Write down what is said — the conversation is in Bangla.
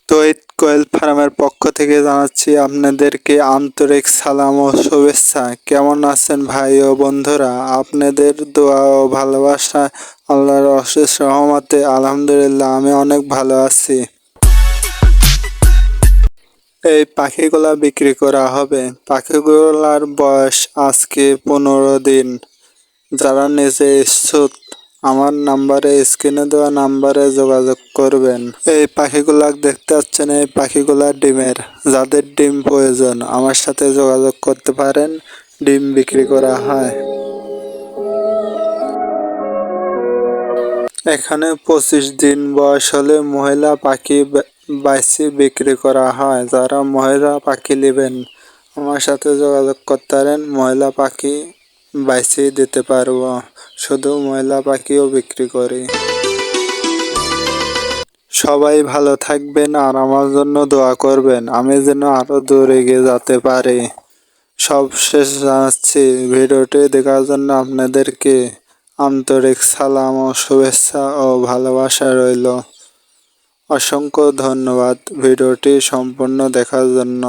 তৈত কোয়েল ফার্মের পক্ষ থেকে জানাচ্ছি আপনাদেরকে আন্তরিক সালাম ও শুভেচ্ছা। কেমন আছেন ভাই ও বন্ধুরা? আপনাদের দোয়া ও ভালোবাসা আল্লাহর অশেষ রহমতে আলহামদুলিল্লাহ আমি অনেক ভালো আছি। এই পাখিগুলা বিক্রি করা হবে। পাখিগুলার বয়স আজকে 15 দিন। যারা নিজে ইচ্ছুক আমার নাম্বারে, স্ক্রিনে দেওয়া নাম্বারে যোগাযোগ করবেন। এই পাখিগুলা দেখতে পাচ্ছেন, এই পাখিগুলা ডিমের। যাদের ডিম প্রয়োজন আমার সাথে যোগাযোগ করতে পারেন, ডিম বিক্রি করা হয়। এখানে 25 দিন বয়স হলে মহিলা পাখি বাইছে বিক্রি করা হয়। যারা মহিলা পাখি নেবেন আমার সাথে যোগাযোগ করতে পারেন, মহিলা পাখি বাইছে দিতে পারবো। শুধু মহিলা পাখিও বিক্রি করি। সবাই ভালো থাকবেন আর আমার জন্য দোয়া করবেন, আমি যেন আরো দূর এগিয়ে যেতে পারি। সবশেষ জানাচ্ছি, ভিডিওটি দেখার জন্য আপনাদেরকে আন্তরিক সালাম ও শুভেচ্ছা ও ভালোবাসা রইল। অসংখ্য ধন্যবাদ ভিডিওটি সম্পূর্ণ দেখার জন্য।